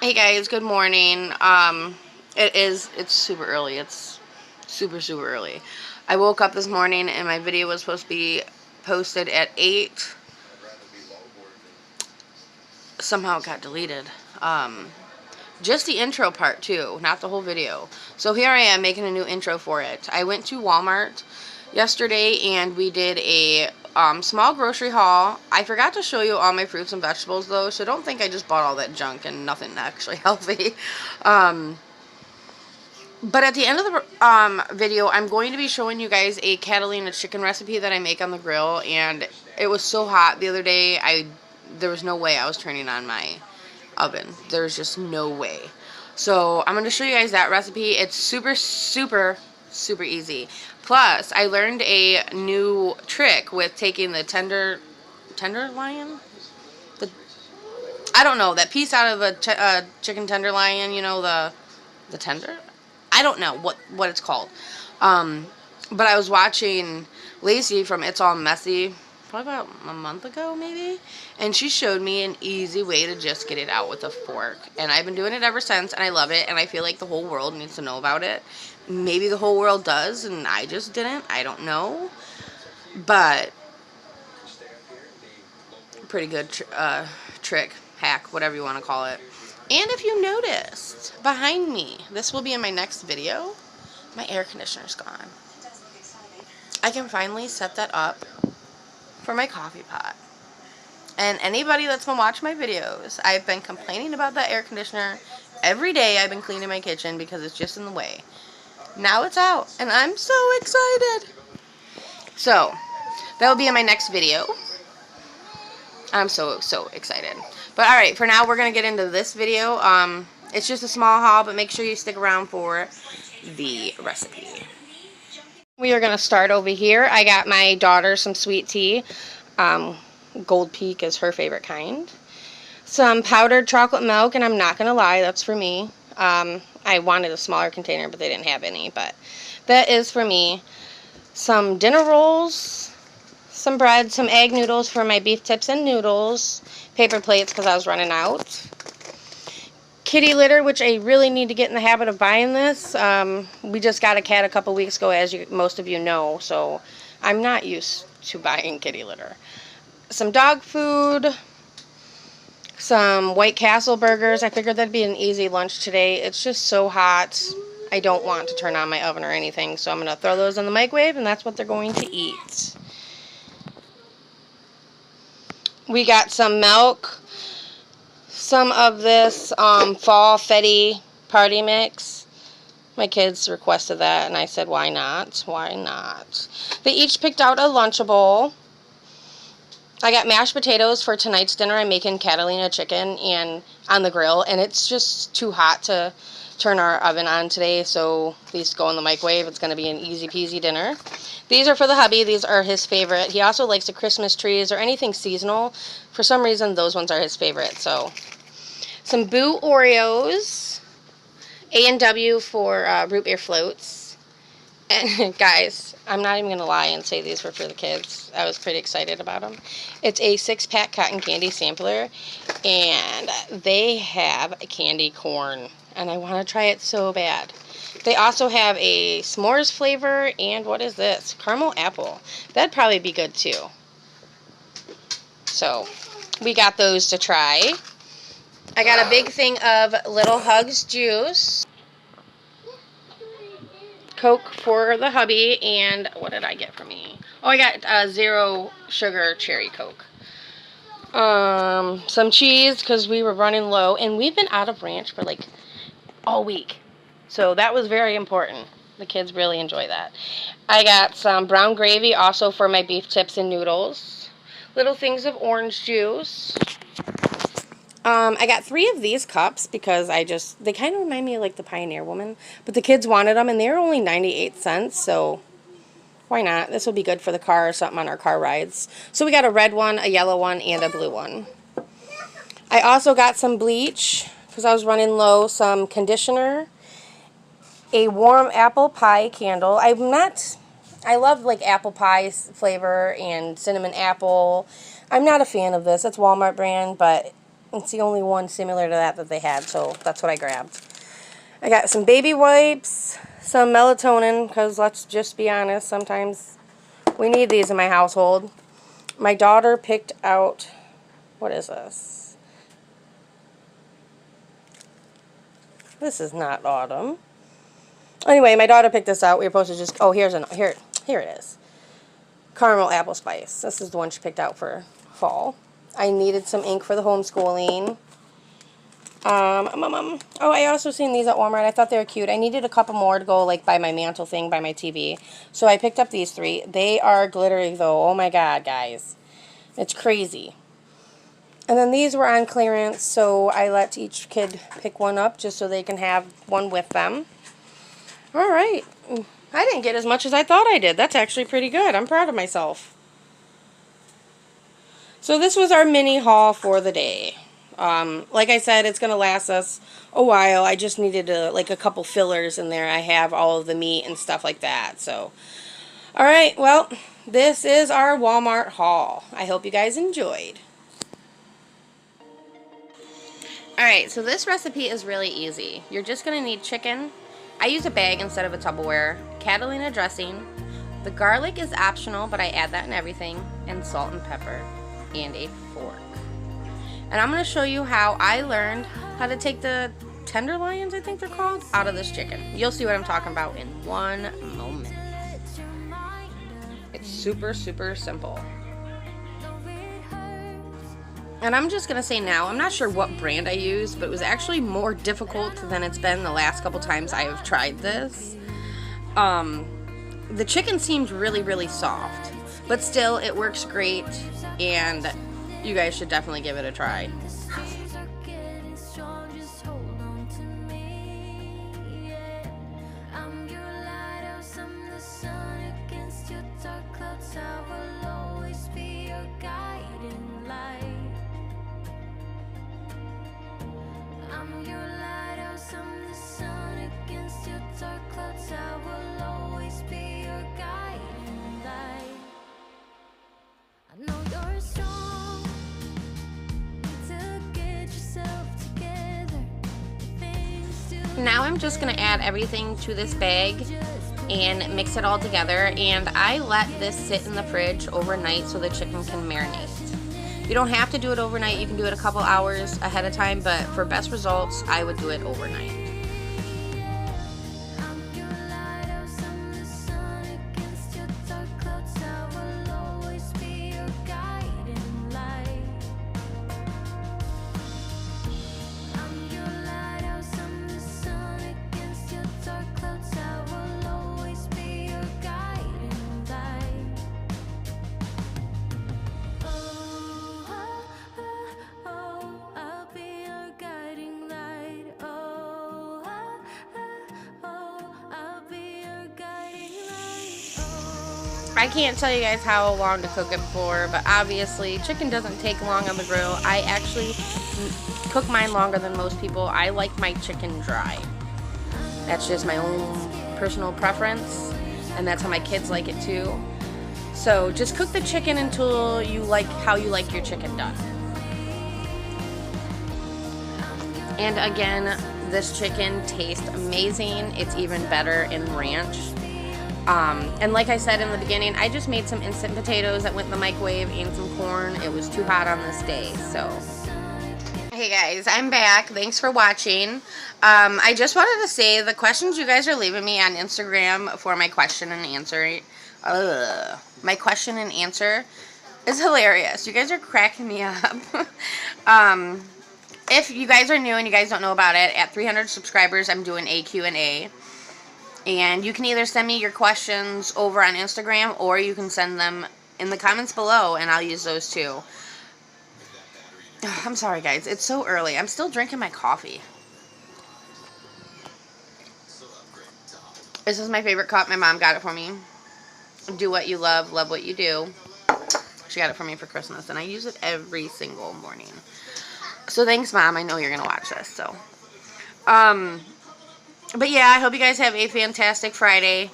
Hey guys, good morning. It's super early. It's super early. I woke up this morning and my video was supposed to be posted at 8. Somehow it got deleted. Just the intro part too, not the whole video. So here I am making a new intro for it. I went to Walmart yesterday and we did a small grocery haul. I forgot to show you all my fruits and vegetables though, so don't think I just bought all that junk and nothing actually healthy. But at the end of the video, I'm going to be showing you guys a Catalina chicken recipe that I make on the grill, and it was so hot the other day, there was no way I was turning on my oven. There's just no way. So I'm going to show you guys that recipe. It's super easy. Plus, I learned a new trick with taking the tenderloin? I don't know, that piece out of a chicken tenderloin, you know, the tender? I don't know what it's called. But I was watching Lacey from It's All Messy probably about a month ago maybe, and she showed me an easy way to just get it out with a fork, and I've been doing it ever since, and I love it, and I feel like the whole world needs to know about it. Maybe the whole world does and I just didn't. I don't know, but pretty good trick, hack, whatever you want to call it. And if you noticed behind me, this will be in my next video, my air conditioner's gone. I can finally set that up for my coffee pot. And anybody that's been watching my videos, I've been complaining about that air conditioner every day. I've been cleaning my kitchen because it's just in the way. Now it's out, and I'm so excited. So, that will be in my next video. I'm so excited. But alright, for now we're going to get into this video. It's just a small haul, but make sure you stick around for the recipe. We are going to start over here. I got my daughter some sweet tea. Gold Peak is her favorite kind. Some powdered chocolate milk, and I'm not going to lie, that's for me. I wanted a smaller container, but they didn't have any, but that is for me. Some dinner rolls, some bread, some egg noodles for my beef tips and noodles, paper plates because I was running out. Kitty litter, which I really need to get in the habit of buying this. We just got a cat a couple weeks ago, as most of you know, so I'm not used to buying kitty litter. Some dog food, some White Castle burgers. I figured that'd be an easy lunch today. It's just so hot. I don't want to turn on my oven or anything, so I'm going to throw those in the microwave, and that's what they're going to eat. We got some milk, some of this fall Fetty party mix. My kids requested that, and I said, why not? Why not? They each picked out a Lunchable. I got mashed potatoes for tonight's dinner. I'm making Catalina chicken and on the grill, and it's just too hot to turn our oven on today, so these go in the microwave. It's going to be an easy peasy dinner. These are for the hubby. These are his favorite. He also likes the Christmas trees or anything seasonal. For some reason, those ones are his favorite. So, some Boo Oreos, A&W for root beer floats. And guys, I'm not even going to lie and say these were for the kids. I was pretty excited about them. It's a 6-pack cotton candy sampler, and they have candy corn, and I want to try it so bad. They also have a s'mores flavor, and what is this? Caramel apple. That'd probably be good too. So, we got those to try. I got a big thing of Little Hugs juice. Coke for the hubby, and what did I get for me? Oh, I got zero sugar cherry Coke. Some cheese because we were running low, and we've been out of ranch for like all week, so that was very important. The kids really enjoy that. I got some brown gravy also for my beef tips and noodles. Little things of orange juice. I got 3 of these cups because they kind of remind me of like the Pioneer Woman, but the kids wanted them and they're only 98 cents, so why not? This will be good for the car or something on our car rides. So we got a red one, a yellow one, and a blue one. I also got some bleach because I was running low, some conditioner, a warm apple pie candle. I love like apple pie flavor and cinnamon apple. I'm not a fan of this. It's Walmart brand, but It's the only one similar to that they had, so that's what I grabbed. I got some baby wipes, some melatonin, because let's just be honest, sometimes we need these in my household. My daughter picked out, what is this? This is not autumn. Anyway, my daughter picked this out. We were supposed to just, oh, here it is. Caramel apple spice. This is the one she picked out for fall. I needed some ink for the homeschooling. Oh, I also seen these at Walmart. I thought they were cute. I needed a couple more to go like by my mantle thing, by my TV. So I picked up these 3. They are glittery though. Oh my god, guys. It's crazy. And then these were on clearance, so I let each kid pick one up just so they can have one with them. Alright. I didn't get as much as I thought I did. That's actually pretty good. I'm proud of myself. So this was our mini haul for the day. Like I said, it's going to last us a while. I just needed like a couple fillers in there. I have all of the meat and stuff like that. So, alright, well, this is our Walmart haul. I hope you guys enjoyed. Alright, so this recipe is really easy. You're just going to need chicken. I use a bag instead of a Tupperware. Catalina dressing. The garlic is optional, but I add that in everything. And salt and pepper. And a fork. And I'm going to show you how I learned how to take the tenderloins, I think they're called, out of this chicken. You'll see what I'm talking about in one moment. It's super, super simple. And I'm just going to say now, I'm not sure what brand I used, but it was actually more difficult than it's been the last couple times I have tried this. The chicken seems really, really soft, but still it works great, and you guys should definitely give it a try. Now I'm just going to add everything to this bag and mix it all together, and I let this sit in the fridge overnight so the chicken can marinate. You don't have to do it overnight, you can do it a couple hours ahead of time, but for best results, I would do it overnight. I can't tell you guys how long to cook it for, but obviously chicken doesn't take long on the grill. I actually cook mine longer than most people. I like my chicken dry. That's just my own personal preference, and that's how my kids like it too. So just cook the chicken until you like how you like your chicken done. And again, this chicken tastes amazing. It's even better in ranch. And like I said in the beginning, I just made some instant potatoes that went in the microwave and some corn. It was too hot on this day, so. Hey guys, I'm back. Thanks for watching. I just wanted to say the questions you guys are leaving me on Instagram for my question and answer. My question and answer is hilarious. You guys are cracking me up. If you guys are new and you guys don't know about it, at 300 subscribers, I'm doing a Q&A. And you can either send me your questions over on Instagram, or you can send them in the comments below, and I'll use those too. I'm sorry, guys. It's so early. I'm still drinking my coffee. This is my favorite cup. My mom got it for me. Do what you love, love what you do. She got it for me for Christmas, and I use it every single morning. So thanks, Mom. I know you're going to watch this, so. But yeah, I hope you guys have a fantastic Friday.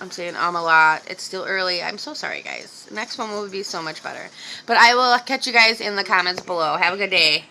I'm saying a lot. It's still early. I'm so sorry, guys. Next one will be so much better. But I will catch you guys in the comments below. Have a good day.